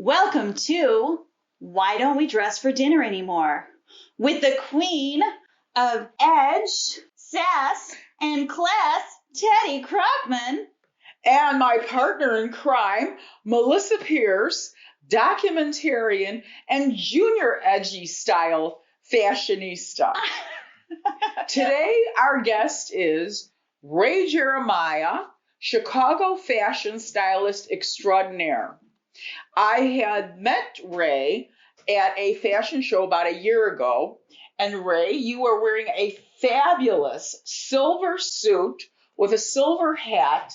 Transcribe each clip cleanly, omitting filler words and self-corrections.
Welcome to Why Don't We Dress for Dinner Anymore? With the queen of edge, sass, and class, Teddy Crockman. And my partner in crime, Melissa Pierce, documentarian and junior edgy style fashionista. Today, our guest is Ray Jeremiah, Chicago fashion stylist extraordinaire. I had met Ray at a fashion show about a year ago, and Ray, you were wearing a fabulous silver suit with a silver hat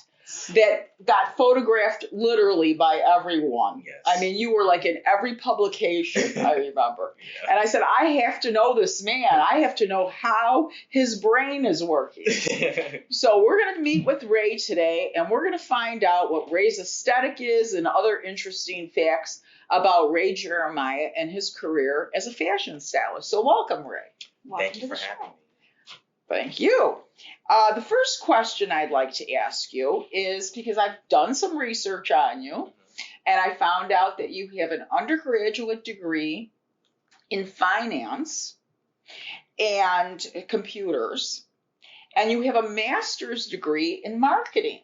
that got photographed literally by everyone. Yes. I mean, you were like in every publication, I remember. Yeah. And I said, I have to know this man. I have to know how his brain is working. So we're going to meet with Ray today, and we're going to find out what Ray's aesthetic is and other interesting facts about Ray Jeremiah and his career as a fashion stylist. So welcome, Ray. Thank you for having me. Thank you. The first question I'd like to ask you is because I've done some research on you, and I found out that you have an undergraduate degree in finance and computers, and you have a master's degree in marketing.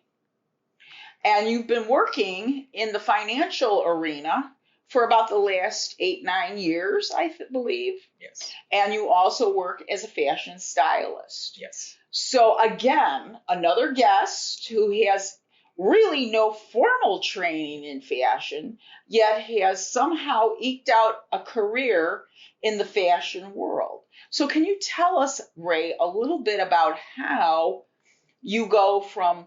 And you've been working in the financial arena for about the last 8-9 years, I believe. Yes. And you also work as a fashion stylist. Yes. So again, another guest who has really no formal training in fashion, yet has somehow eked out a career in the fashion world. So can you tell us, Ray, a little bit about how you go from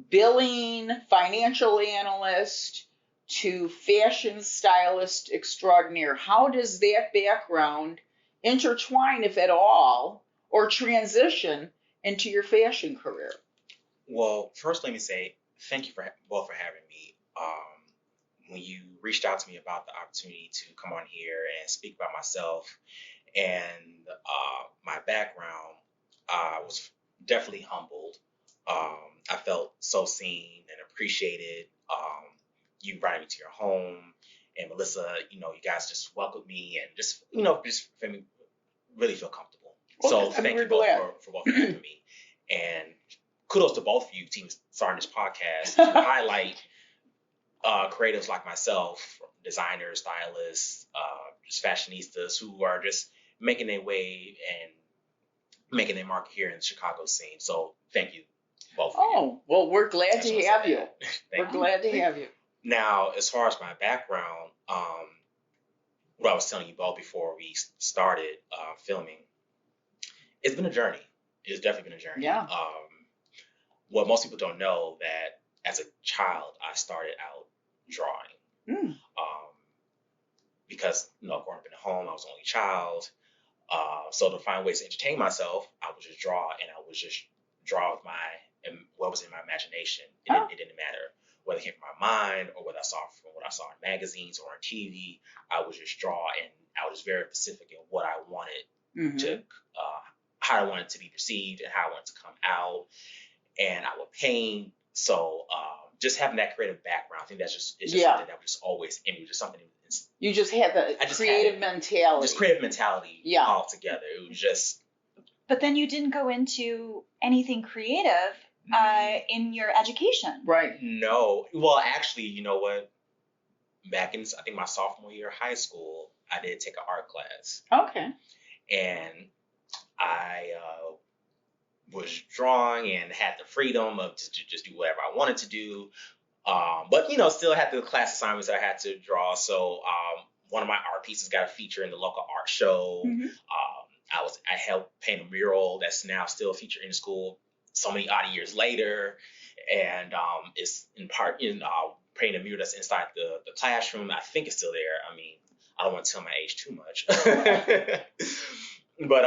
billing, financial analyst, to fashion stylist extraordinaire? How does that background intertwine, if at all, or transition into your fashion career? Well, first let me say thank you for having me. When you reached out to me about the opportunity to come on here and speak about myself and my background, I was definitely humbled. I felt so seen and appreciated. You invited me to your home, and Melissa, you guys just welcomed me and just for me, really feel comfortable. So thank you both for both having me. And kudos to both of you teams starting this podcast to highlight creatives like myself, designers, stylists, just fashionistas who are just making their way and making their mark here in the Chicago scene. So thank you both. Oh, well, we're glad to have you. We're Thank glad to have you. Now, as far as my background, what I was telling you both before we started filming, it's been a journey. It's definitely been a journey. Yeah. What most people don't know that as a child, I started out drawing. Because, growing up in the home, I was the only child. So to find ways to entertain myself, I would just draw, and I would just draw with what was in my imagination. It didn't matter whether it came from my mind or what I saw in magazines or on TV. I would just draw, and I was very specific in what I wanted to, how I wanted to be perceived and how I wanted to come out. And I would paint. So just having that creative background, I think that's just something that was just always in me. Just something. You just had the creative mentality. Just creative mentality altogether. It was just. But then you didn't go into anything creative in your education. Right. No. Well, actually, you know what? Back in, I think, my sophomore year of high school, I did take an art class. Okay. And I was drawing and had the freedom of to just do whatever I wanted to do. But, still had the class assignments that I had to draw. So one of my art pieces got a feature in the local art show. I helped paint a mural that's now still a feature in the school so many odd years later. And it's in part painting a mural that's inside the classroom. I think it's still there. I mean, I don't want to tell my age too much. But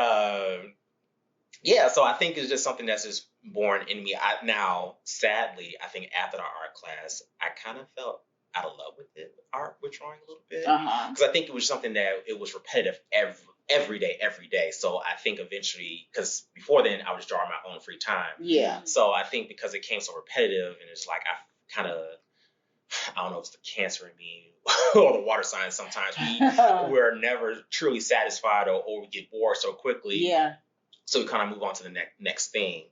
yeah, so I think it's just something that's just born in me. Now, sadly, I think after our art class, I kind of felt out of love with it, with drawing a little bit. Because I think it was something that it was repetitive every day. So I think eventually, because before then, I was drawing my own free time. Yeah. So I think because it came so repetitive, and it's like I don't know if it's the cancer in me or the water signs sometimes. We're never truly satisfied or we get bored so quickly. Yeah. So we kind of move on to the next thing.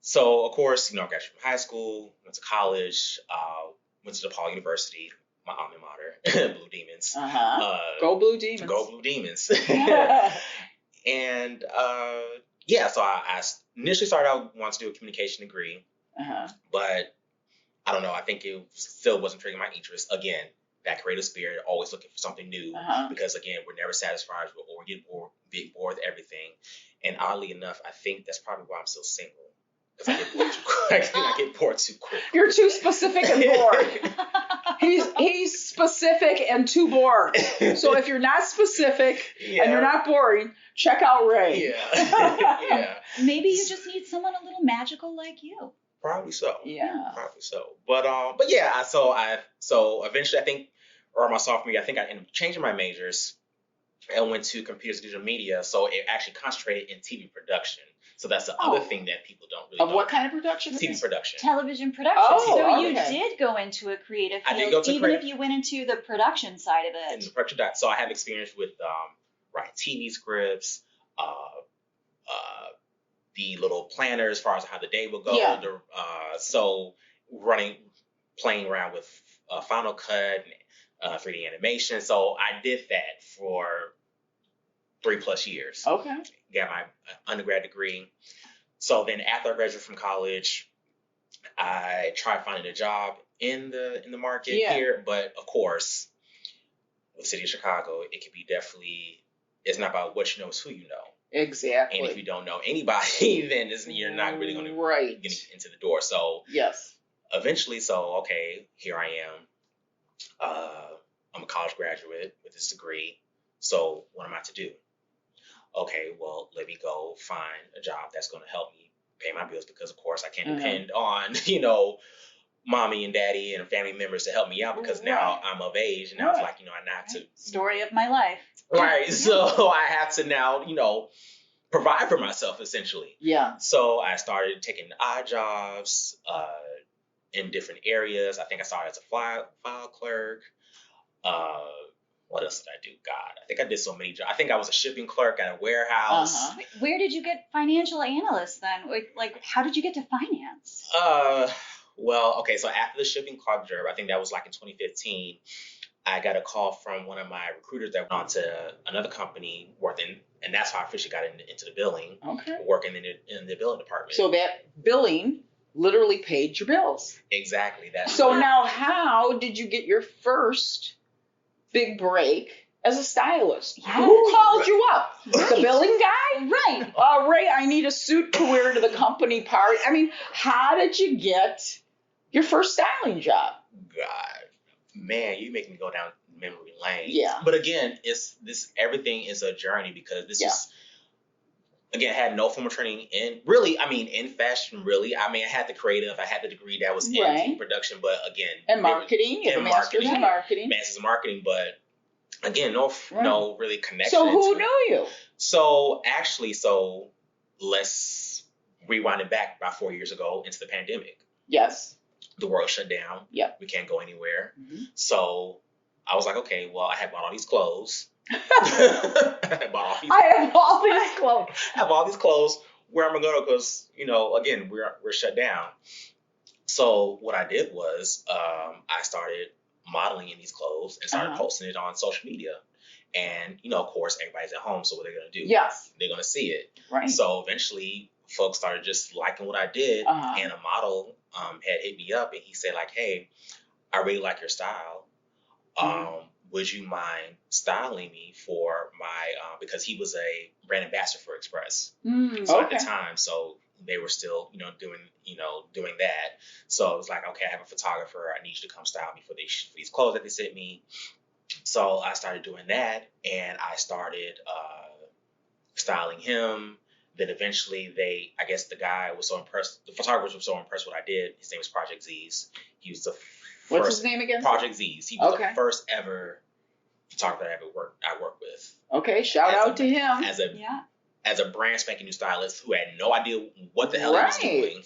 So, of course, I graduated from high school, went to college, went to DePaul University, my alma mater, Blue Demons. Go Blue Demons. Go Blue Demons. And, so I initially started out wanting to do a communication degree. But I don't know. I think it still wasn't triggering my interest. Again, that creative spirit, always looking for something new. Because, again, we're never satisfied or get bored with everything. And oddly enough, I think that's probably why I'm still single. Because I get bored too quick. I get bored too quick. You're too specific and bored. He's specific and too bored. So if you're not specific and you're not boring, check out Ray. Yeah. Maybe you just need someone a little magical like you. Probably so. Yeah. Probably so. But yeah. So eventually, I think, or my sophomore year, I think I ended up changing my majors and went to computers and digital media. So it actually concentrated in TV production. So that's the other thing that people don't really know. Of what kind of production? TV production. Television production. So you did go into a creative field, if you went into the production side of it. In the production side. So I have experience with writing TV scripts, the little planner as far as how the day will go. Yeah. So playing around with Final Cut and 3D animation. So I did that for 3+ years. Okay. Got my undergrad degree. So then after I graduated from college, I tried finding a job in the market here. But of course, with the city of Chicago, it could be it's not about what you know, it's who you know. Exactly. And if you don't know anybody, then you're not really going to get into the door. So yes. Eventually, here I am. I'm a college graduate with this degree. So what am I to do? Okay, well, let me go find a job that's going to help me pay my bills because, of course, I can't depend on, mommy and daddy and family members to help me out because now I'm of age and I was like, I have to. Story of my life. Right. So I have to now, provide for myself essentially. Yeah. So I started taking odd jobs in different areas. I think I started as a file clerk. What else did I do? God, I think I did so many jobs. I think I was a shipping clerk at a warehouse. Where did you get financial analyst then? Like, how did you get to finance? Well, okay, so after the shipping clerk job, I think that was like in 2015, I got a call from one of my recruiters that went on to another company working, and that's how I officially got into the billing. Okay. Working in the billing department. So that billing literally paid your bills. Exactly. So now how did you get your first big break as a stylist? Yes. Who called you up? Right. The billing guy? Right. Ray, I need a suit to wear to the company party. I mean, how did you get your first styling job? God, man, you make me go down memory lane. Yeah. But again, everything is a journey because this is, again, I had no formal training in fashion, really. I mean, I had the creative, I had the degree that was in TV production, but again. And marketing, you have a master's in marketing. Master's in marketing, but again, no really connection. So who knew you? So actually, let's rewind it back about 4 years ago into the pandemic. Yes. The world shut down. Yep. We can't go anywhere. Mm-hmm. So I was like, okay, well, I had bought all these clothes. I have all these clothes. I have all these clothes. Where am I going to go? Because, again, we're shut down. So what I did was I started modeling in these clothes and started posting it on social media. And, of course, everybody's at home. So what they're going to do? Yes. They're going to see it. Right. So eventually folks started just liking what I did. And a model had hit me up and he said like, hey, I really like your style. Would you mind styling me for my, because he was a brand ambassador for Express. So at the time, so they were still, doing that. So it was like, okay, I have a photographer. I need you to come style me for these clothes that they sent me. So I started doing that and I started styling him. Then eventually the guy was so impressed, the photographers were so impressed with what I did. His name was Project Z's. He was the What's his name again? Project Z's. He was the first ever photographer I worked with. Okay, shout out to him. As a brand spanking new stylist who had no idea what the hell he was doing.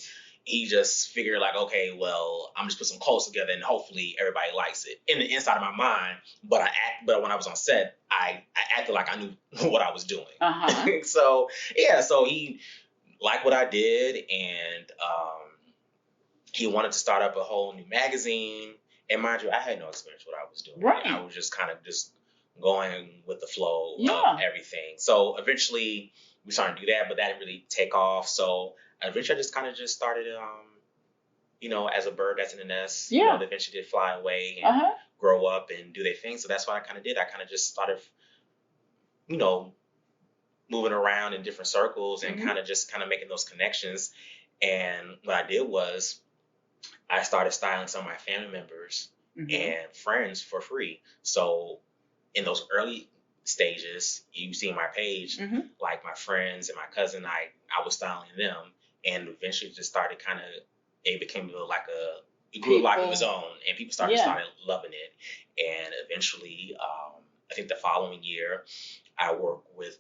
he just figured like, okay, well, I'm just put some clothes together and hopefully everybody likes it. In the inside of my mind, but when I was on set, I acted like I knew what I was doing. So he liked what I did, and he wanted to start up a whole new magazine. And mind you, I had no experience with what I was doing. Right. I was just kind of just going with the flow of everything. So eventually we started to do that, but that didn't really take off. So eventually I just kind of just started, as a bird that's in the nest. They eventually did fly away and grow up and do their thing. So that's what I kind of did. I kind of just started, moving around in different circles and kind of making those connections. And what I did was I started styling some of my family members and friends for free. So in those early stages, you see my page, like my friends and my cousin, I was styling them, and eventually just started it became it grew a life of its own, and people started loving it. And eventually, I think the following year, I worked with,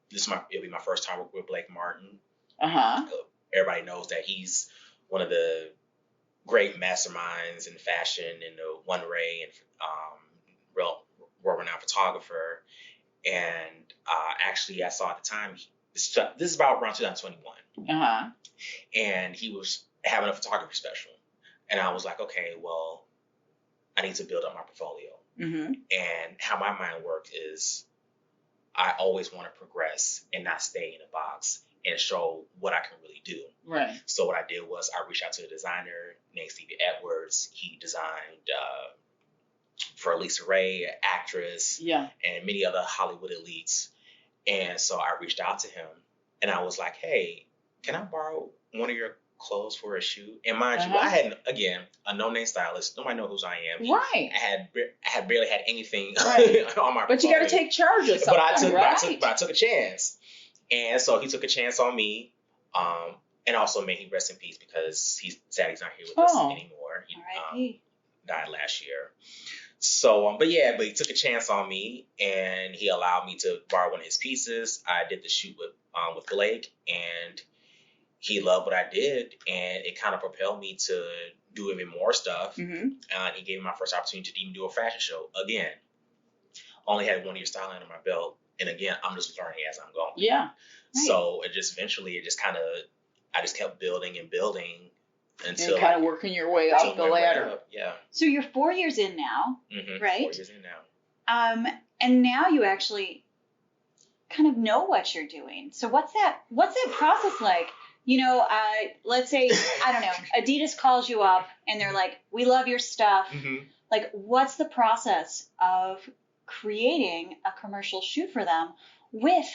it'll be my first time working with Blake Martin. Everybody knows that he's one of the great masterminds in fashion and the One Ray and real world-renowned photographer. And actually, I saw at the time, this is about around 2021, and he was having a photography special. And I was like, okay, well, I need to build up my portfolio. And how my mind works is I always want to progress and not stay in a box and show what I can really do. Right. So what I did was I reached out to a designer named Stevie Edwards. He designed for Lisa Ray, an actress, and many other Hollywood elites. And so I reached out to him, and I was like, hey, can I borrow one of your clothes for a shoot? And mind you, I had, again, a no-name stylist. Nobody knows who I am. Right. I had barely had anything on my But you got to take charge of something, but I took a chance. And so he took a chance on me. And also, may he rest in peace, because he's sad he's not here with us anymore. He died last year. So, but he took a chance on me, and he allowed me to borrow one of his pieces. I did the shoot with Blake, and he loved what I did, and it kind of propelled me to do even more stuff. And he gave me my first opportunity to even do a fashion show. Again, only had 1 year styling under my belt, and again, I'm just learning as I'm going. Yeah. Right. So I just kept building and building until and kind of working your way up the ladder. Yeah. So you're 4 years in now, right? 4 years in now. And now you actually kind of know what you're doing. So what's that process like? Let's say, I don't know, Adidas calls you up and they're like, we love your stuff. Like, what's the process of creating a commercial shoot for them with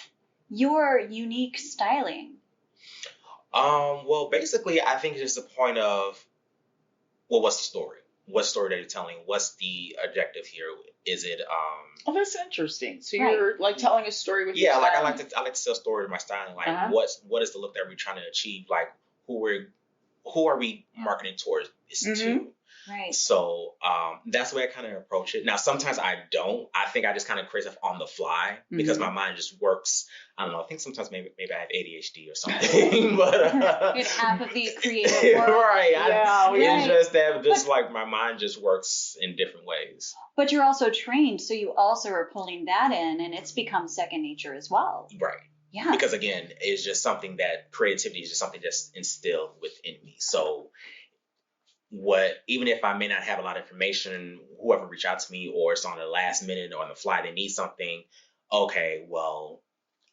your unique styling? Well, basically, I think it's just the point of, what's the story? What story that you're telling? What's the objective here? Is it, Oh, that's interesting. So you're like telling a story with your like styling. I like to tell stories with my styling. Like, what is the look that we're trying to achieve? Like, who are we marketing towards this to? Right. So that's the way I kind of approach it. Now, sometimes I don't. I think I just kind of create stuff on the fly because my mind just works. I don't know. I think sometimes maybe I have ADHD or something. But it's half of the creative work. Right. It's just that like my mind just works in different ways. But you're also trained, so you also are pulling that in, and it's become second nature as well. Right. Yeah. Because again, it's just something that creativity is just something that's instilled within me. So even if I may not have a lot of information, whoever reach out to me or it's on the last minute or on the fly, they need something. Okay, well,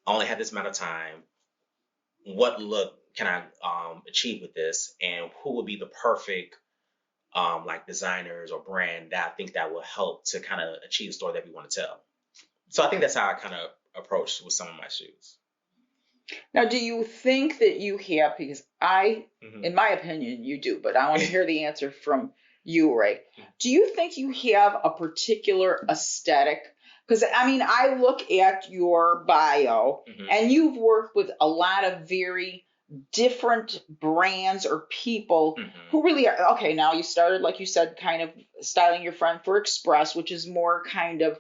I only have this amount of time. What look can I achieve with this? And who would be the perfect like designers or brand that I think that will help to kind of achieve the story that we want to tell? So I think that's how I kind of approach with some of my shoots. Now, do you think that you have, because in my opinion, you do, but I want to hear the answer from you, Ray. Do you think you have a particular aesthetic? Because, I look at your bio and you've worked with a lot of very different brands or people who really are, okay, now you started, like you said, kind of styling your friend for Express, which is more kind of,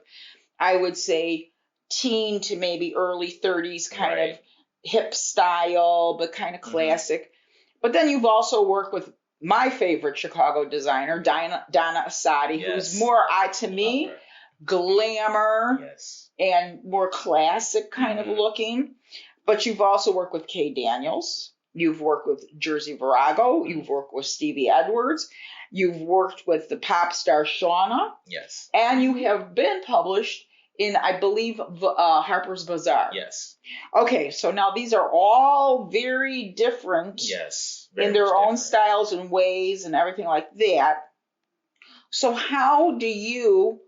I would say, teen to maybe early 30s kind of hip style, but kind of classic. But then you've also worked with my favorite Chicago designer, Dana Asady, who's more, to me, glamour and more classic kind of looking. But you've also worked with Kay Daniels. You've worked with Jersey Virago. You've worked with Stevie Edwards. You've worked with the pop star Shawna. Yes. And you have been published in, I believe, Harper's Bazaar. Yes. Okay, so now these are all very different. Yes. In their own styles and ways and everything like that. So how do you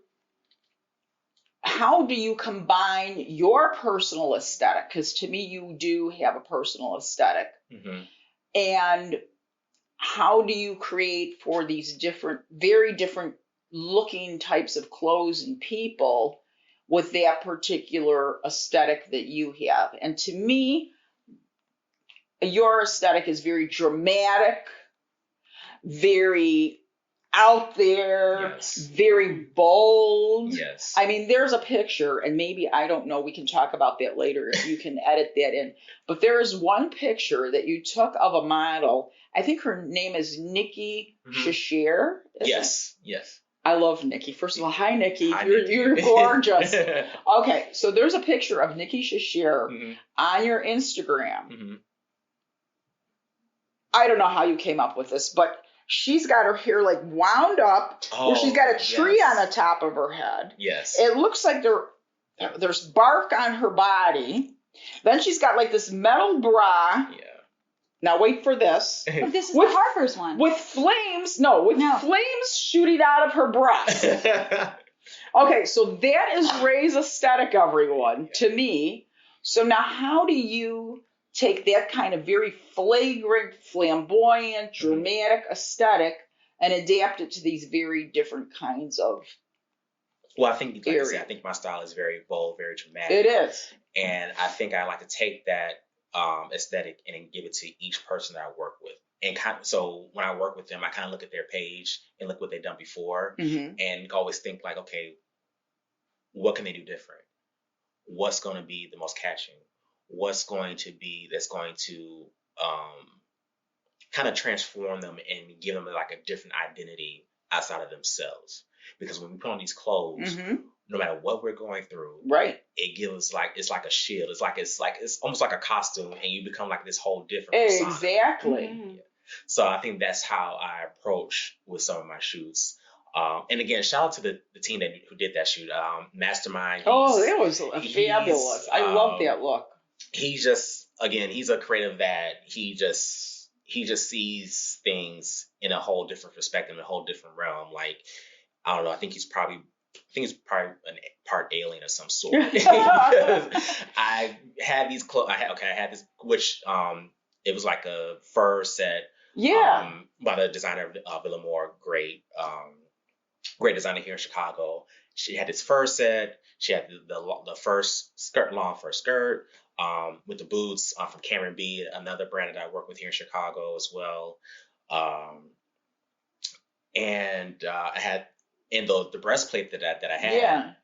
combine your personal aesthetic? Because to me, you do have a personal aesthetic. Mm-hmm. And how do you create for these different, very different looking types of clothes and people with that particular aesthetic that you have? And to me, your aesthetic is very dramatic, very out there, very bold. Yes. I mean, there's a picture, and maybe, I don't know, we can talk about that later if you can edit that in. But there is one picture that you took of a model. I think her name is Nikki Shashier. Yes. Yes. I love Nikki. First of all, hi, Nikki. You're gorgeous. Okay, so there's a picture of Nikki Shashier on your Instagram. Mm-hmm. I don't know how you came up with this, but she's got her hair like wound up, where she's got a tree on the top of her head. Yes. It looks like there's bark on her body. Then she's got like this metal bra. Yeah. Now wait for this. But this is the Harper's one. With flames. Flames shooting out of her breast. Okay, so that is Ray's aesthetic, everyone, to me. So now how do you take that kind of very flagrant, flamboyant, dramatic aesthetic and adapt it to these very different kinds of Well, I think, like I said, I think my style is very bold, very dramatic. It is. And I think I like to take that aesthetic and then give it to each person that I work with. And so when I work with them, I kind of look at their page and look what they've done before and always think like, okay, what can they do different? What's going to be the most catching? What's going to be that's going to kind of transform them and give them like a different identity outside of themselves? Because when we put on these clothes, no matter what we're going through, it gives it's like a shield. It's almost like a costume, and you become like this whole different persona. Exactly. Yeah. So I think that's how I approach with some of my shoots. And again, shout out to the team who did that shoot. Mastermind. It was fabulous. I love that look. He's just, again, he's a creative that he just sees things in a whole different perspective, in a whole different realm. Like, I don't know, I think he's probably a part alien of some sort. I had these clothes. I had this, which it was like a fur set. Yeah. By the designer Villamore, great designer here in Chicago. She had this fur set. She had the first skirt, long fur skirt, with the boots from Cameron B, another brand that I work with here in Chicago as well. And I had, and the breastplate that I had, I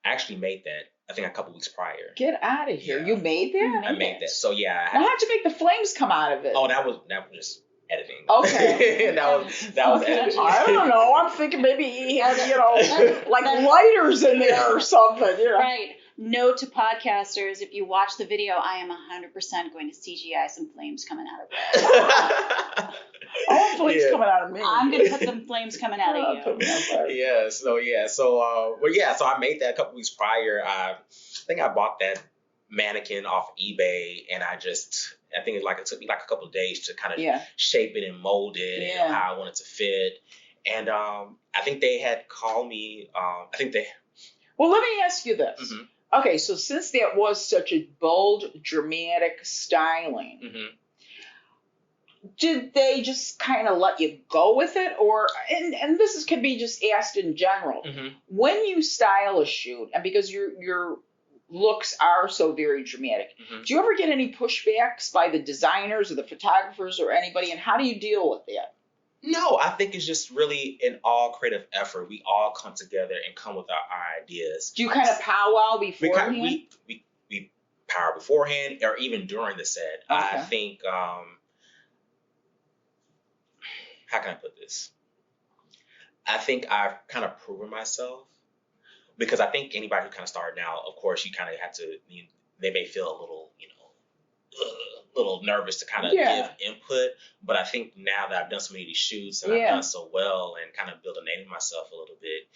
actually made that, I think, a couple weeks prior. Get out of here. Yeah. You made that? I made that. So yeah. Now, how'd you make the flames come out of it? Oh, that was just editing. Okay. that was editing. I don't know. I'm thinking maybe he had, like lighters in there or something. Right. Note to podcasters, if you watch the video, I am 100% going to CGI some flames coming out of it. All flames coming out of me. I'm going to put some flames coming out of you. So I made that a couple weeks prior. I think I bought that mannequin off eBay, and I think it took me like a couple of days to kind of shape it and mold it and how I wanted to fit. And I think they had called me. Well, let me ask you this. Mm-hmm. Okay, so since that was such a bold, dramatic styling, did they just kind of let you go with it? Or, and this can be just asked in general, when you style a shoot, and because your looks are so very dramatic, do you ever get any pushbacks by the designers or the photographers or anybody, and how do you deal with that? No, I think it's just really an all creative effort. We all come together and come with our ideas. Do you kind of powwow beforehand? We power beforehand or even during the set. Okay. I think how can I put this? I think I've kind of proven myself, because I think anybody who kind of started now, of course, you kind of have to, they may feel a little, little nervous to kind of give input. But I think now that I've done so many of these shoots and I've done so well and kind of built a name of myself a little bit,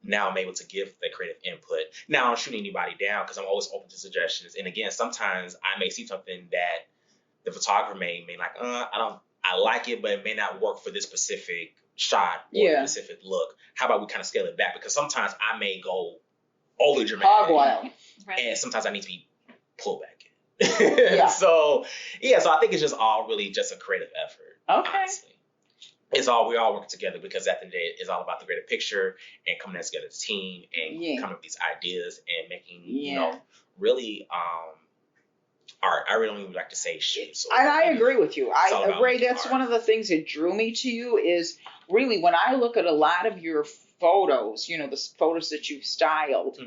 now I'm able to give the creative input. Now I don't shoot anybody down because I'm always open to suggestions. And again, sometimes I may see something that the photographer may like, I like it, but it may not work for this specific shot or specific look. How about we kind of scale it back? Because sometimes I may go overly dramatic. Hog wild. Right. And sometimes I need to be pulled back in. So I think it's just all really just a creative effort. Okay. Honestly. We all work together, because at the end of the day, it's all about the greater picture and coming together as a team and coming up with these ideas and making, really art. I really don't even like to say shit. And I agree with you. Ray, that's one of the things that drew me to you is really when I look at a lot of your photos, the photos that you've styled,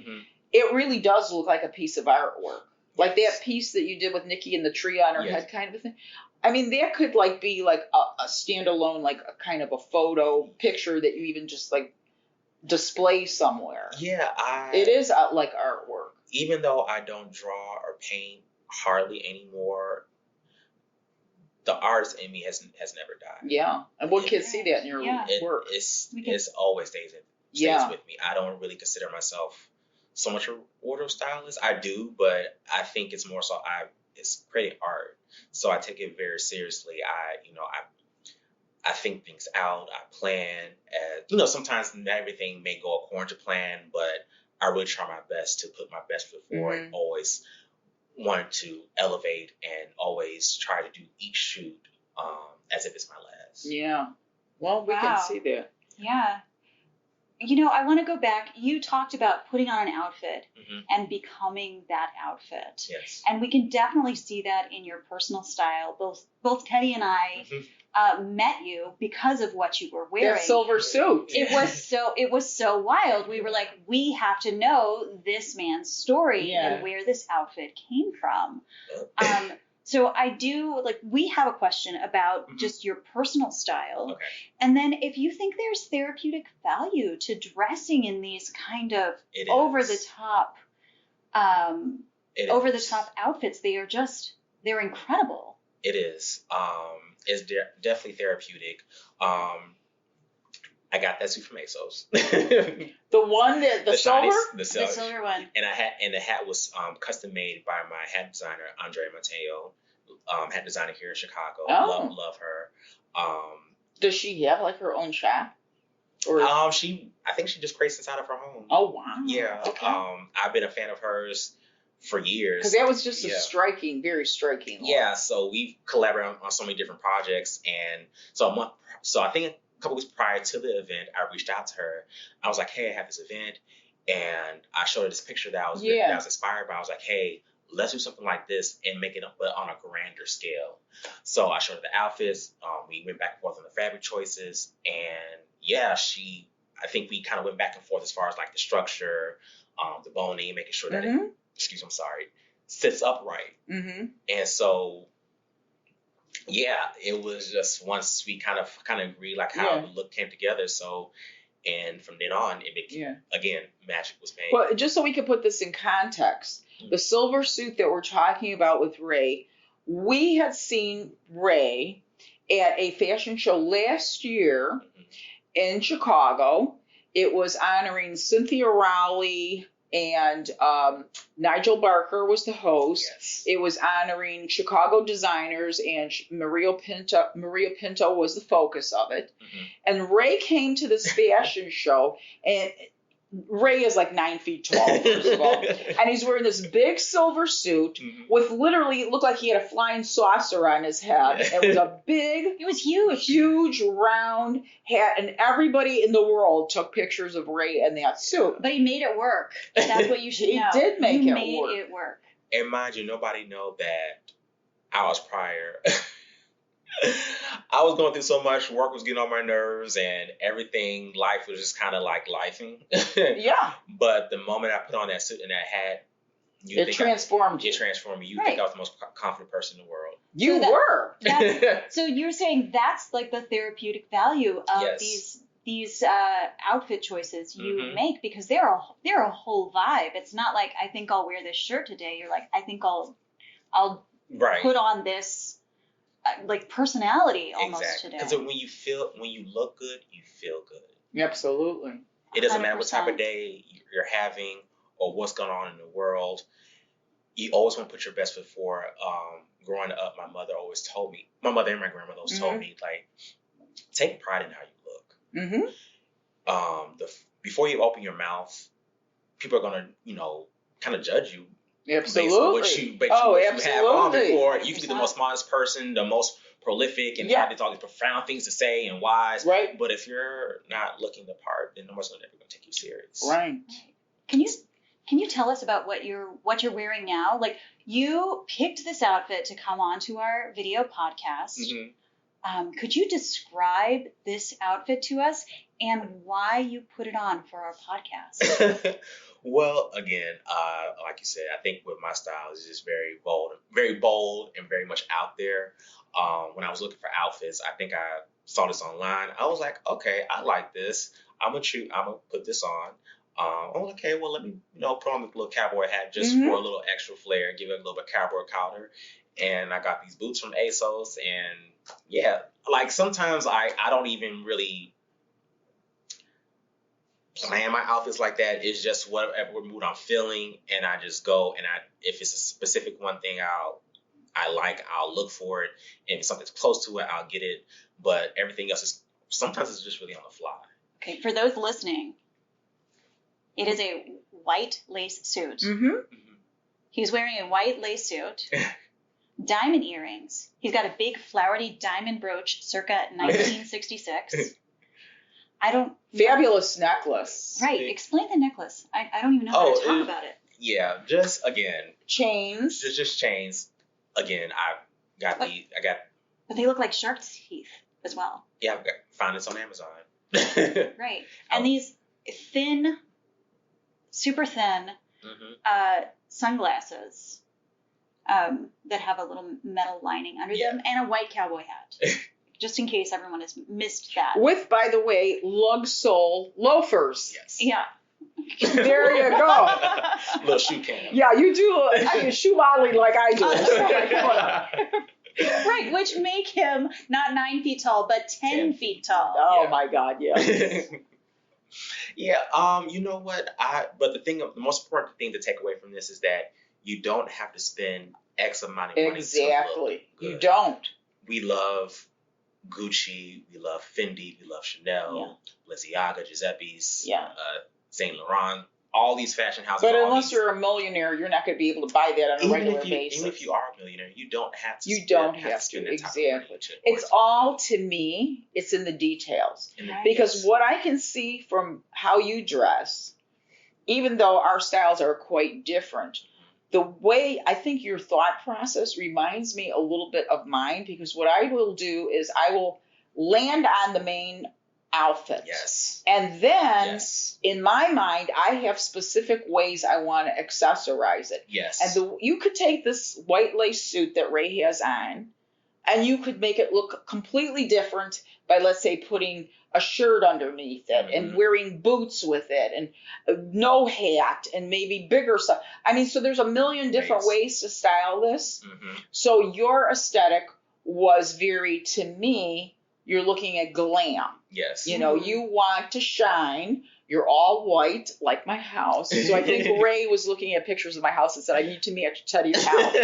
it really does look like a piece of artwork. Like that piece that you did with Nikki and the tree on her head kind of a thing. I mean, that could be like a standalone, like a kind of a photo picture that you even just like display somewhere. Yeah, it is like artwork. Even though I don't draw or paint hardly anymore, the artist in me has never died. Yeah, and one can see that in your work. It's always stays with me. I don't really consider myself so much a wardrobe stylist. I do, but I think it's more so it's creating art. So I take it very seriously. I think things out. I plan. Sometimes everything may go according to plan, but I really try my best to put my best foot forward and always want to elevate and always try to do each shoot as if it's my last. Yeah. Well, we can see that. Yeah. I want to go back. You talked about putting on an outfit and becoming that outfit. Yes. And we can definitely see that in your personal style. Both Teddy and I met you because of what you were wearing. That silver suit. It was so wild. We were like, we have to know this man's story and where this outfit came from. So I do, we have a question about just your personal style. Okay. And then if you think there's therapeutic value to dressing in these kind of over-the-top outfits, they're incredible. It is. It's definitely therapeutic. I got that suit from ASOS. The one that the silver? The silver one. And the hat was custom made by my hat designer, Andrea Mateo, hat designer here in Chicago. Oh. Love her. Does she have her own shop? Or I think she just creates inside of her home. Oh wow. Yeah. Okay. I've been a fan of hers for years. Because that was just a very striking look. Yeah, so we've collaborated on so many different projects, and so I think a couple weeks prior to the event, I reached out to her. I was like, hey, I have this event, and I showed her this picture that I was inspired by. I was like, hey, let's do something like this and make it but on a grander scale. So I showed her the outfits. We went back and forth on the fabric choices, and I think we kind of went back and forth as far as the structure, the boning, making sure that it sits upright. Mm-hmm. And so, it was just once we kind of agreed how the look came together. So, and from then on, it became, again, magic was made. Well, just so we could put this in context, the silver suit that we're talking about with Ray, we had seen Ray at a fashion show last year in Chicago. It was honoring Cynthia Rowley and Nigel Barker was the host. Yes. It was honoring Chicago designers, and Maria Pinto was the focus of it. Mm-hmm. And Ray came to this fashion show, and Ray is 9 feet tall, first of all. And he's wearing this big silver suit with literally, it looked like he had a flying saucer on his head. It was a big, it was huge, huge round hat. And everybody in the world took pictures of Ray in that suit. But he made it work. That's what you should know. He did make it work. And mind you, nobody know that hours prior, I was going through so much. Work was getting on my nerves, and everything. Life was just kind of lifing. Yeah. But the moment I put on that suit and that hat, It transformed you. It transformed me. You Right. think I was the most confident person in the world. You were. So you're saying that's like the therapeutic value of Yes. these outfit choices you Mhm. make, because they're a whole vibe. It's not like, I think I'll wear this shirt today. You're like, I think I'll Right. put on this like personality almost Exactly. today. Because when you look good, you feel good. Absolutely. It doesn't matter what type 100%. of day you're having or what's going on in the world. You always want to put your best foot forward. Growing up, my mother and my grandmother always told me, like, take pride in how you look. Mm-hmm. Before you open your mouth, people are gonna, kind of judge you. Absolutely. Based on what you have on before. 100%. You can be the most smartest person, the most prolific, and have all these profound things to say and wise. Right. But if you're not looking the part, then no one's ever going to take you serious. Right. Can you tell us about what you're wearing now? Like, you picked this outfit to come onto our video podcast. Mm-hmm. Could you describe this outfit to us and why you put it on for our podcast? Well, again, like you said, I think with my style is just very bold, and very much out there. When I was looking for outfits, I think I saw this online. I was like, okay, I like this. I'm gonna put this on. Okay, well, let me, put on the little cowboy hat just for a little extra flair, give it a little bit of cowboy collar. And I got these boots from ASOS, and yeah, like sometimes I don't even really plan my outfits like that. It's just whatever mood I'm feeling, and I just go, and if it's a specific one thing I'll look for it, and if something's close to it, I'll get it. But everything else sometimes it's just really on the fly. Okay, for those listening, it is a white lace suit. Mm-hmm. He's wearing a white lace suit, diamond earrings. He's got a big flowery diamond brooch circa 1966. Fabulous necklace. Right. Explain the necklace. I don't even know how to talk about it. Yeah, just again. Chains. Just chains. Again, But they look like shark's teeth as well. Yeah, found this on Amazon. Right. And these thin, super thin sunglasses that have a little metal lining under them, and a white cowboy hat. Just in case everyone has missed that. With, by the way, lug sole loafers. Yes. Yeah. There you go. Little shoe cam. Yeah, you do shoe modeling like I do. Right, which make him not 9 feet tall, but 10 feet tall. Oh my God, yeah. Yeah, you know what? But the most important thing to take away from this is that you don't have to spend X amount of money. Exactly. You don't. We love Gucci, we love Fendi, we love Chanel, Balenciaga, Giuseppe's, Saint Laurent, all these fashion houses. But unless you're a millionaire, you're not going to be able to buy that on a regular basis. Even if you are a millionaire, you don't have to. Exactly. It's all, to me, it's in the details. Because what I can see from how you dress, even though our styles are quite different, the way I think your thought process reminds me a little bit of mine, because what I will do is I will land on the main outfit. Yes. And then in my mind, I have specific ways I want to accessorize it. Yes. And you could take this white lace suit that Ray has on, and you could make it look completely different by, let's say, putting a shirt underneath it and wearing boots with it and no hat and maybe bigger stuff. I mean, so there's a million different ways to style this. So your aesthetic was very, to me, you're looking at glam. Yes. You know, you want to shine. You're all white, like my house. So I think Ray was looking at pictures of my house and said, I need to match Teddy's house.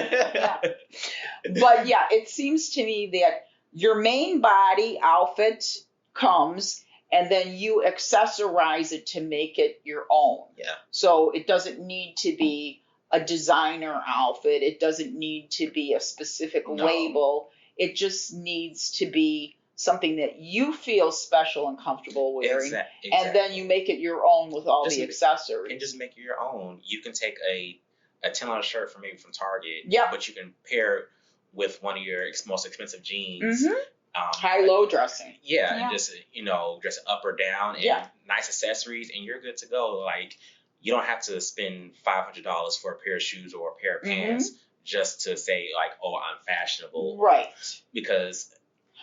But yeah, it seems to me that your main body outfit comes, and then you accessorize it to make it your own. Yeah. So it doesn't need to be a designer outfit. It doesn't need to be a specific label. It just needs to be something that you feel special and comfortable wearing. Exactly. And then you make it your own with all the accessories. And just make it your own. You can take a $10 shirt from Target, but you can pair it with one of your most expensive jeans. High-low dressing. And just, dress it up or down and nice accessories, and you're good to go. Like, You don't have to spend $500 for a pair of shoes or a pair of pants just to say like, oh, I'm fashionable. Right. Because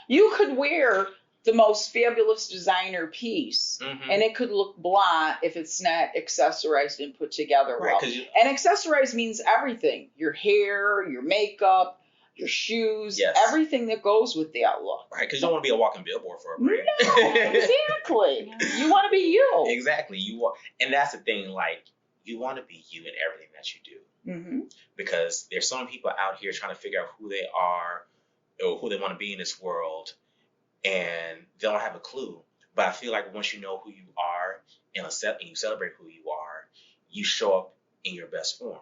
you could wear the most fabulous designer piece, and it could look blah if it's not accessorized and put together well. And accessorized means everything. Your hair, your makeup, your shoes, everything that goes with that look. Right, because you don't want to be a walking billboard for a brand. No, exactly. You want to be you. Exactly. And that's the thing, like, you want to be you in everything that you do. Because there's so many people out here trying to figure out who they are or who they want to be in this world, and they don't have a clue. But I feel like once you know who you are and you celebrate who you are, you show up in your best form.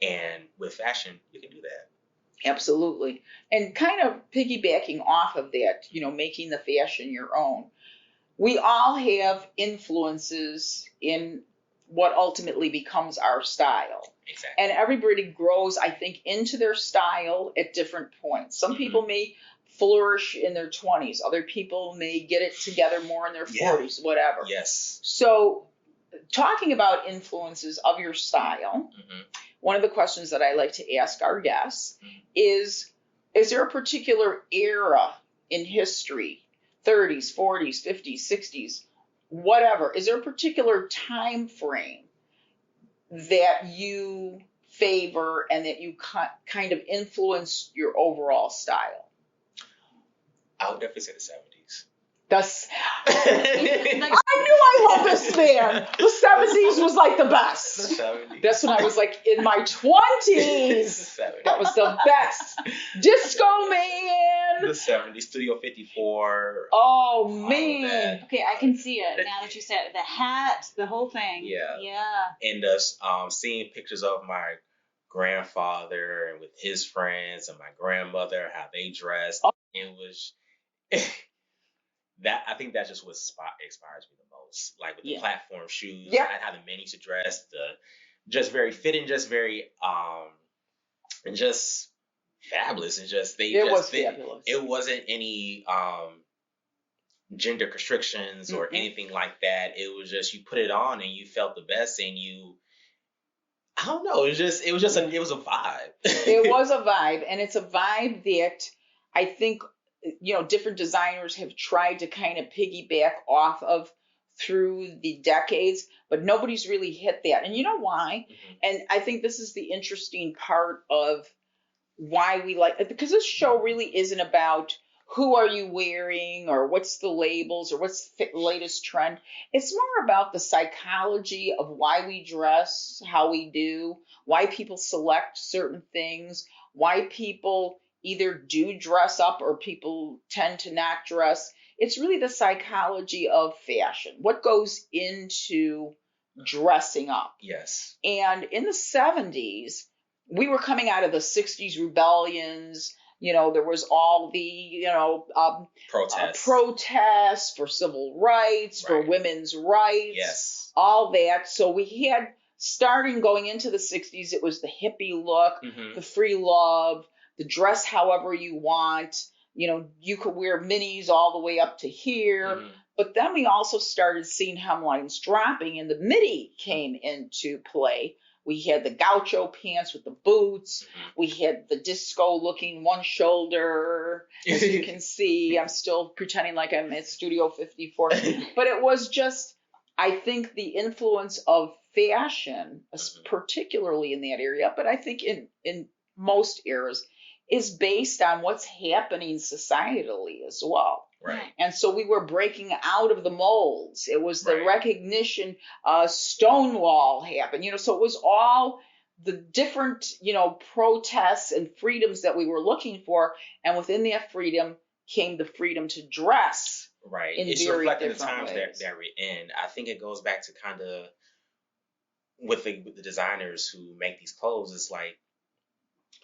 And with fashion, you can do that. Absolutely. And kind of piggybacking off of that, making the fashion your own. We all have influences in what ultimately becomes our style. Exactly. And everybody grows, I think, into their style at different points. Some people may flourish in their 20s. Other people may get it together more in their 40s, whatever. Yes. So talking about influences of your style, one of the questions that I like to ask our guests is there a particular era in history, 30s, 40s, 50s, 60s, whatever, is there a particular time frame that you favor and that you kind of influence your overall style? I would definitely say the 70s. I knew I loved this man. The 70s was like the best. The 70s. That's when I was like in my 20s. That was the best. Disco man. The 70s, Studio 54. Oh, man. Okay, I can see it now that you said it. The hat, the whole thing. Yeah. And seeing pictures of my grandfather and with his friends and my grandmother, how they dressed. It was... I think that's just what inspires me the most. Like with the platform shoes, and how the men used to dress, just very fitting, just very and just fabulous, and just fabulous. It wasn't any gender constrictions or anything like that. It was just you put it on and you felt the best, and I don't know. It was a vibe. It was a vibe, and it's a vibe that I think different designers have tried to kind of piggyback off of through the decades, but nobody's really hit that. And you know why? And I think this is the interesting part of why we like it, because this show really isn't about who are you wearing or what's the labels or what's the latest trend. It's more about the psychology of why we dress, how we do, why people select certain things, why people either do dress up or people tend to not dress. It's really the psychology of fashion. What goes into dressing up? Yes. And in the 70s, we were coming out of the 60s rebellions. There was all the, protests for civil rights, for women's rights, all that. So we had, starting going into the 60s, it was the hippie look, the free love, the dress however you want. You could wear minis all the way up to here. But then we also started seeing hemlines dropping and the midi came into play. We had the gaucho pants with the boots. We had the disco looking one shoulder. As you can see, I'm still pretending like I'm at Studio 54. But it was just, I think the influence of fashion, particularly in that area, but I think in most eras, is based on what's happening societally as well. Right. And so we were breaking out of the molds. It was the recognition, Stonewall happened, so it was all the different, protests and freedoms that we were looking for. And within that freedom came the freedom to dress. Right. In it's very reflecting the different times ways. that we're in. I think it goes back to kind of with the designers who make these clothes. It's like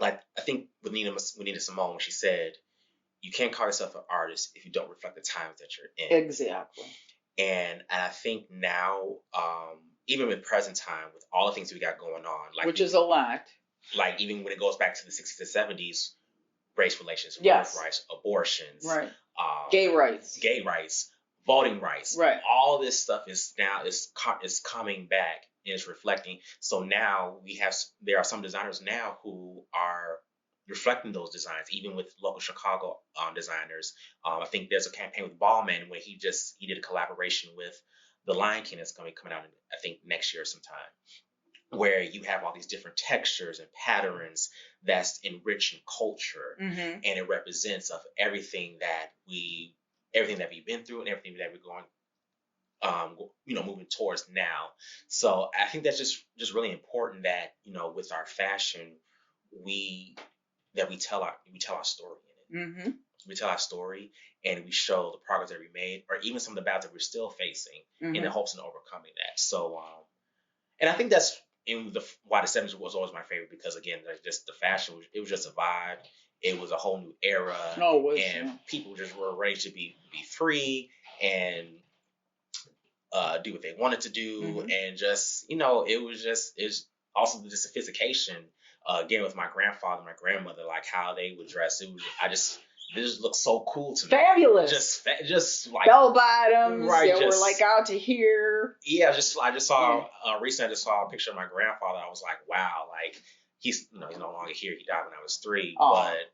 I think with Nina Simone, when she said, you can't call yourself an artist if you don't reflect the times that you're in. Exactly. And I think now, even with present time, with all the things we got going on, which is a lot. Like even when it goes back to the 60s and 70s, race relations, women's rights, abortions, gay rights, voting rights, right? All this stuff is now is coming back it's reflecting. So now there are some designers now who are reflecting those designs, even with local Chicago designers. I think there's a campaign with Ballman where he did a collaboration with the Lion King that's going to be coming out, I think, next year sometime, where you have all these different textures and patterns that's enriching culture, and it represents of everything that we've been through and everything that we're going, moving towards now. So I think that's just really important that, with our fashion, we tell our story in it. Mm-hmm. We tell our story and we show the progress that we made, or even some of the battles that we're still facing, in the hopes of overcoming that. So, and I think that's why the 70s was always my favorite, because again, like, just the fashion, it was just a vibe. It was a whole new era, people just were ready to be free and do what they wanted to do, and just, it's also the sophistication. Again, with my grandfather, my grandmother, like how they would dress, it just looked so cool to me. Fabulous. Just like bell bottoms. Right, They were like out to here. Yeah, I just saw recently. I just saw a picture of my grandfather. I was like, wow, like he's no longer here. He died when I was 3, but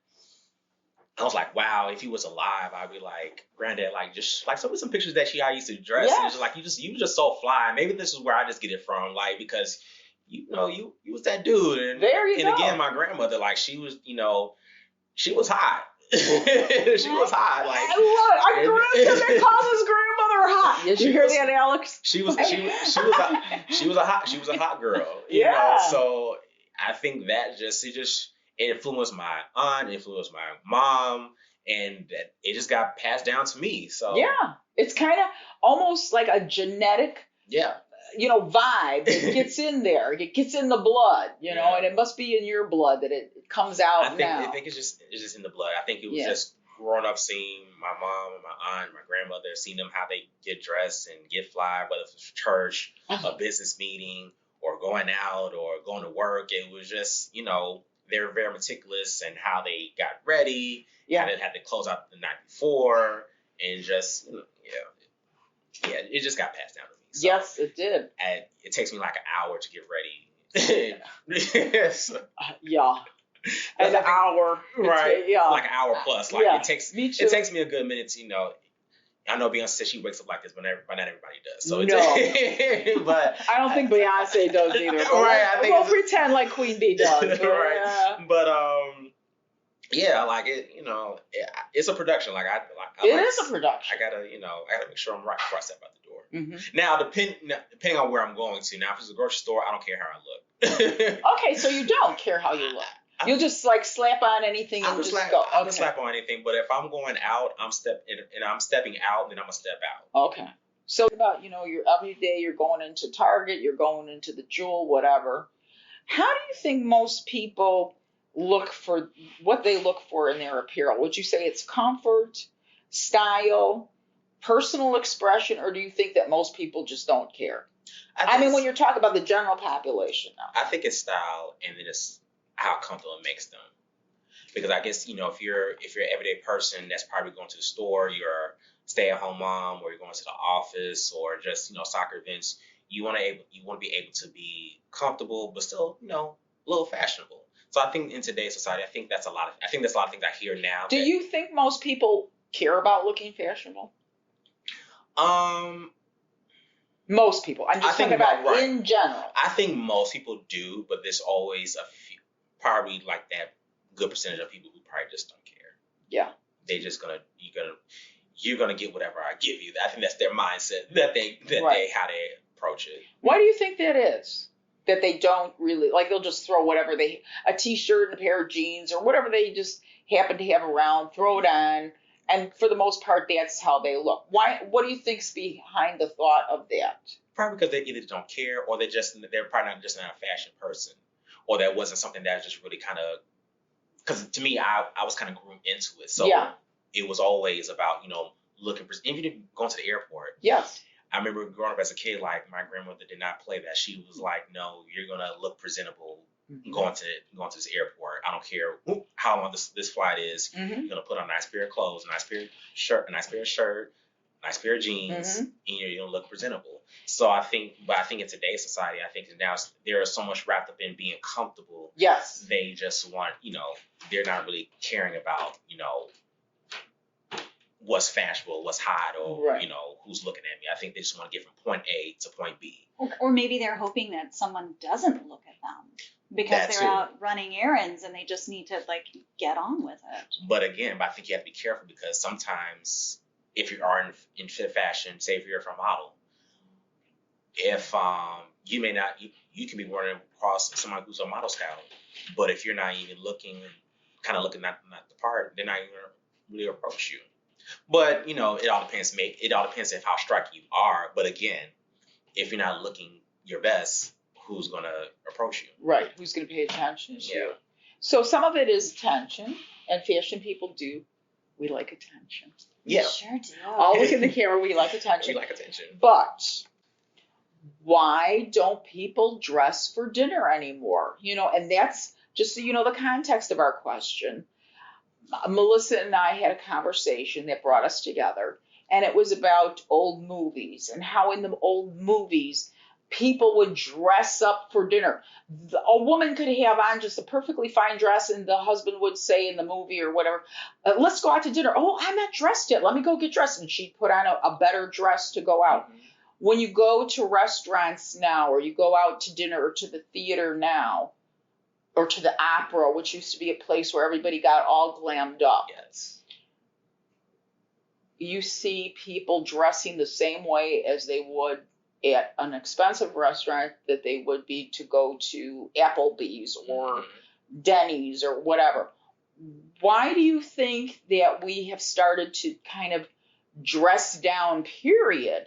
I was like, wow, if he was alive, I'd be like, Granddad, like, just like some pictures that I used to dress. Yes. And it's just like, you were just so fly. Maybe this is where I just get it from, like, because you was that dude. And there you go. Again, my grandmother, like, she was hot. She was hot. Like, I grew up and they called his grandmother hot. Did you hear that, Alex? She was a hot girl. You know, so I think that it influenced my aunt, influenced my mom, and that it just got passed down to me. So yeah, it's kind of almost like a genetic vibe that gets in there. It gets in the blood, and it must be in your blood that it comes out. I think it's just in the blood. I think it was just growing up seeing my mom and my aunt and my grandmother, seeing them how they get dressed and get fly, whether it's church, a business meeting, or going out or going to work. It was just, they were very meticulous in how they got ready, how they had to close out the night before, and just, it just got passed down to me. So, yes, it did. And it takes me like an hour to get ready. An hour. Right. Like an hour plus. Like it takes me too. It takes me a good minute to, I know Beyonce says she wakes up like this, but not everybody does. So but I don't think Beyonce does either. Right. I think we'll pretend like Queen Bee does. Right. But like it, it's a production. Like it is a production. I gotta make sure I'm right before I step out the door. Now, depending on where I'm going to. Now, if it's a grocery store, I don't care how I look. Okay, so you don't care how you look. You'll just like slap on anything and just go. I'll just slap on anything. But if I'm going out, I'm stepping out, then I'm gonna step out. Okay. So about your every day, you're going into Target, you're going into the Jewel, whatever. How do you think most people look for what they look for in their apparel? Would you say it's comfort, style, personal expression, or do you think that most people just don't care? I mean, when you're talking about the general population now. I think it's style, and then it's how comfortable it makes them. Because I guess, if you're an everyday person that's probably going to the store, you're a stay-at-home mom, or you're going to the office, or just, soccer events, you want to be able to be comfortable, but still, a little fashionable. So I think in today's society, I think that's a lot of things I hear now. Do you think most people care about looking fashionable? Most people. I'm just talking about in general. I think most people do, but there's always a few, probably like that good percentage of people who probably just don't care. Yeah. They just you're gonna get whatever I give you. I think that's their mindset how they approach it. Why do you think that is? That they don't really they'll just throw whatever a t-shirt and a pair of jeans or whatever they just happen to have around, throw it on. And for the most part, that's how they look. Why? What do you think's behind the thought of that? Probably because they either don't care, or they're probably not a fashion person, or that wasn't something that was just really kind of. Because to me, I was kind of groomed into it, so it was always about looking. Even going to the airport. Yes. I remember growing up as a kid, like my grandmother did not play that. She was like, "No, you're gonna look presentable." Going to this airport. I don't care how long this flight is. You're gonna put on a nice pair of clothes, a nice pair of shirt, a nice pair of jeans, and you're gonna look presentable. So I think in today's society, I think now they're so much wrapped up in being comfortable. Yes. They just want, they're not really caring about, what's fashionable, what's hot, or, Right. who's looking at me. I think they just want to get from point A to point B. Or maybe they're hoping that someone doesn't look at them because That they're too. out running errands and they just need to get on with it. But again, I think you have to be careful because sometimes if you are in fit fashion, say if you're a model, if you may not, you can be running across somebody who's a model style, but if you're not even looking at the part, they're not even really approach you. But it all depends. It all depends on how striking you are. But again, if you're not looking your best, who's gonna approach you? Right. Who's gonna pay attention to you? Yeah. So some of it is attention, and fashion people do. We like attention. Yeah. We sure do. All look in the camera. We like attention. We like attention. But why don't people dress for dinner anymore? And that's just so you know the context of our question. Melissa and I had a conversation that brought us together, and it was about old movies and how in the old movies people would dress up for dinner. A woman could have on just a perfectly fine dress, and the husband would say in the movie or whatever, let's go out to dinner. Oh, I'm not dressed yet. Let me go get dressed. And she'd put on a better dress to go out. Mm-hmm. When you go to restaurants now, or you go out to dinner or to the theater now, or to the opera, which used to be a place where everybody got all glammed up. Yes. You see people dressing the same way as they would at an expensive restaurant that they would be to go to Applebee's or Denny's or whatever. Why do you think that we have started to kind of dress down, period,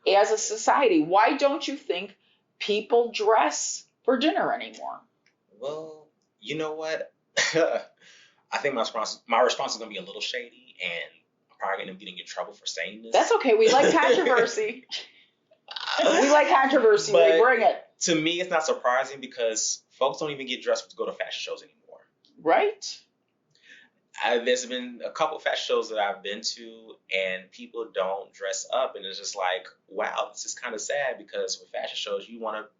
as a society? Why don't you think people dress for dinner anymore? Well, you know what? I think my response is going to be a little shady, and I'm probably going to be getting in trouble for saying this. That's okay. We like controversy. We like controversy. But We bring it. To me, it's not surprising because folks don't even get dressed to go to fashion shows anymore. Right? There's been a couple fashion shows that I've been to, and people don't dress up, and it's just like, wow, this is kind of sad because with fashion shows, you want to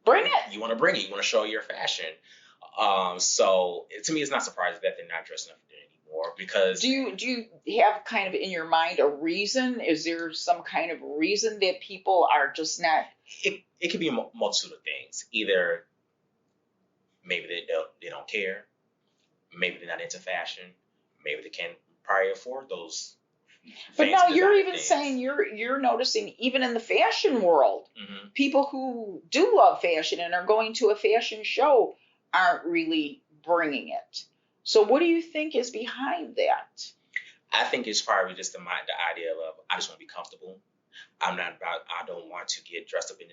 bring it. You want to bring it. You want to show your fashion. So to me, it's not surprising that they're not dressing up for dinner anymore because. Do you have kind of in your mind a reason? Is there some kind of reason that people are just not? It could be a multitude of things. Either maybe they don't care. Maybe they're not into fashion. Maybe they can't probably afford those. But now you're even things. saying you're noticing even in the fashion world, Mm-hmm. people who do love fashion and are going to a fashion show aren't really bringing it. So what do you think is behind that? I think it's probably just the idea of I just want to be comfortable. I don't want to get dressed up in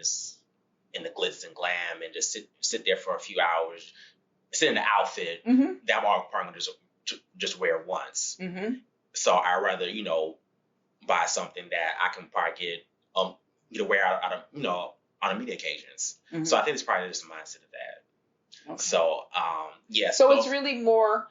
the glitz and glam and just sit there for a few hours, sit in the outfit that I'm probably going to just wear once. Mm-hmm. So I'd rather, buy something that I can probably get wear out of, on immediate occasions. Mm-hmm. So I think it's probably just a mindset of that. Okay. So, yeah. So it's really more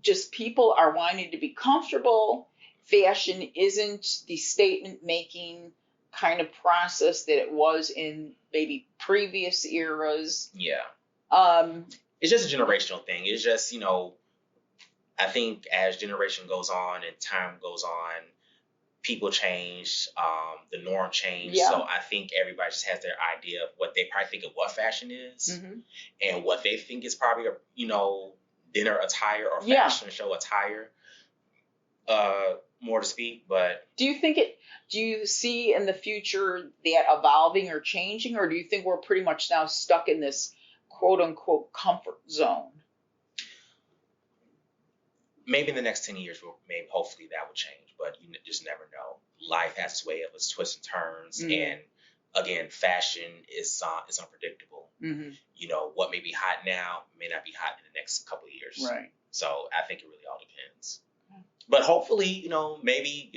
just people are wanting to be comfortable. Fashion isn't the statement-making kind of process that it was in maybe previous eras. Yeah. It's just a generational thing. It's just, I think as generation goes on and time goes on, people change, the norm change. Yeah. So I think everybody just has their idea of what they probably think of what fashion is and what they think is probably dinner attire or fashion show attire, more to speak. But do you see in the future that evolving or changing, or do you think we're pretty much now stuck in this quote unquote comfort zone? Maybe in the next 10 years, hopefully that will change, but you just never know. Life has its way of its twists and turns, and again, fashion is unpredictable. Mm-hmm. What may be hot now may not be hot in the next couple of years. Right. So I think it really all depends. But hopefully, maybe,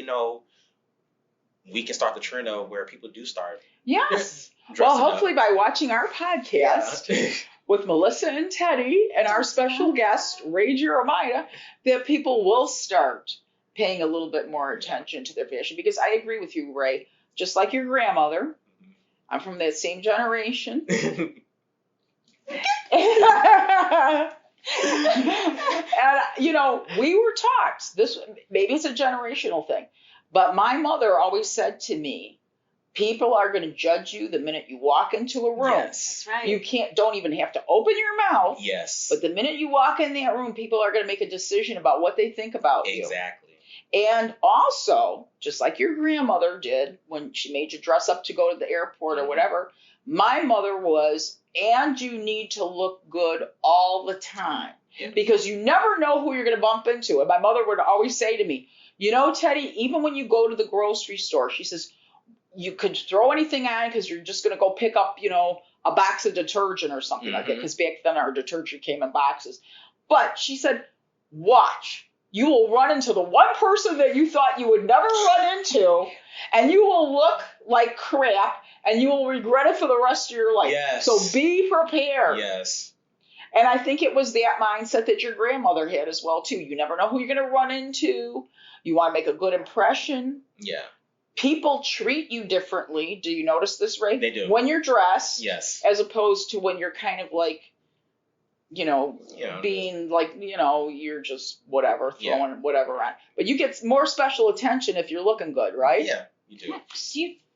we can start the trend of where people do start. Yes. Well, hopefully by watching our podcast with Melissa and Teddy and our special guest, Ray Jeremiah, that people will start paying a little bit more attention to their fashion. Because I agree with you, Ray. just like your grandmother. I'm from that same generation. And, you know, we were taught this, maybe it's a generational thing, but my mother always said to me, people are going to judge you the minute you walk into a room. Yes. That's right. You don't even have to open your mouth. Yes. But the minute you walk in that room, people are going to make a decision about what they think about you. Exactly. And also, just like your grandmother did when she made you dress up to go to the airport or whatever, my mother was, and you need to look good all the time. Yeah. Because you never know who you're going to bump into. And my mother would always say to me, you know, Teddy, even when you go to the grocery store, she says, you could throw anything on because you're just going to go pick up, you know, a box of detergent or something like that. Because back then our detergent came in boxes. But she said, watch. You will run into the one person that you thought you would never run into, and you will look like crap, and you will regret it for the rest of your life. Yes. So be prepared. Yes. And I think it was that mindset that your grandmother had as well, too. You never know who you're going to run into. You want to make a good impression. Yeah. People treat you differently. Do you notice this, Ray? They do. When you're dressed. Yes. As opposed to when you're kind of like, you know, being like, you know, you're just whatever, throwing whatever on. But you get more special attention if you're looking good, right? Yeah, you do.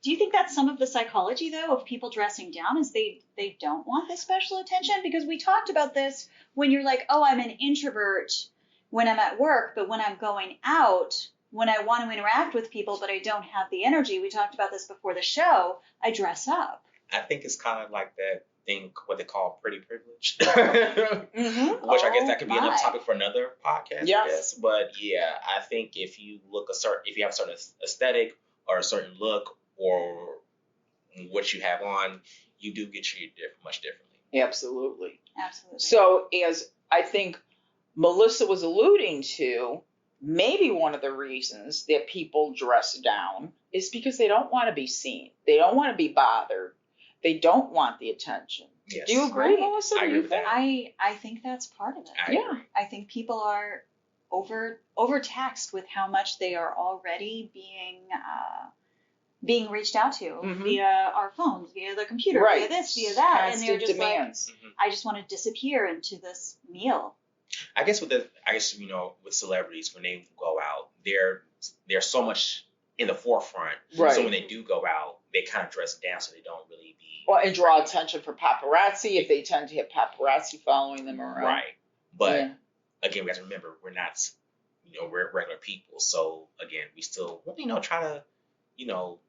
Do you think that's some of the psychology, though, of people dressing down is they don't want this special attention? Because we talked about this when you're like, oh, I'm an introvert when I'm at work, but when I'm going out, when I want to interact with people, but I don't have the energy, we talked about this before the show, I dress up. I think it's kind of like that thing, what they call pretty privilege, which I guess that could be another topic for another podcast. Yes. But yeah, I think if you have a certain aesthetic or a certain look or what you have on, you do get treated much differently. Absolutely. Absolutely. So as I think Melissa was alluding to, maybe one of the reasons that people dress down is because they don't want to be seen. They don't want to be bothered. They don't want the attention. Yes. Do you agree, Melissa? I agree with that. I think that's part of it. I agree. I think people are overtaxed with how much they are already being reached out to via our phones, via the computer, via this, via that, constant and they're just demands. like, I just want to disappear into this meal. I guess you know, with celebrities, when they go out, they're so much in the forefront. Right. So when they do go out, they kind of dress down so they don't really be. Well, and draw attention for paparazzi if they tend to have paparazzi following them around. Right. But again, we have to remember we're not, you know, we're regular people. So again, we still, you know, try to, you know,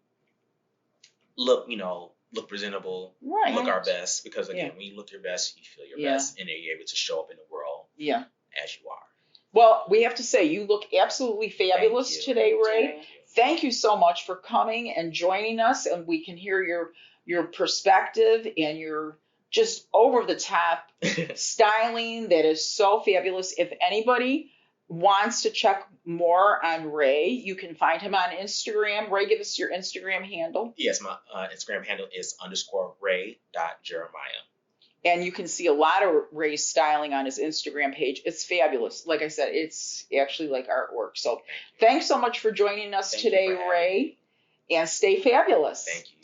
look presentable, look our best, because again, when you look your best, you feel your best, and then you're able to show up in the world as you are. Well, we have to say, you look absolutely fabulous today, Ray. Thank you so much for coming and joining us, and we can hear your perspective and your just over the top styling that is so fabulous. If anybody wants to check more on Ray, you can find him on Instagram. Ray, give us your Instagram handle. Yes, my Instagram handle is _Ray.Jeremiah. And you can see a lot of Ray's styling on his Instagram page. It's fabulous. Like I said, it's actually like artwork. So thanks so much for joining us today, Ray. And stay fabulous. Thank you,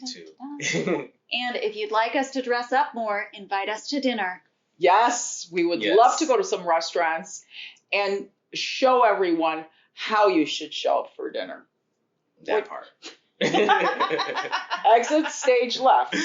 too. And if you'd like us to dress up more, invite us to dinner. Yes, we would love to go to some restaurants and show everyone how you should show up for dinner. That part. Exit stage left.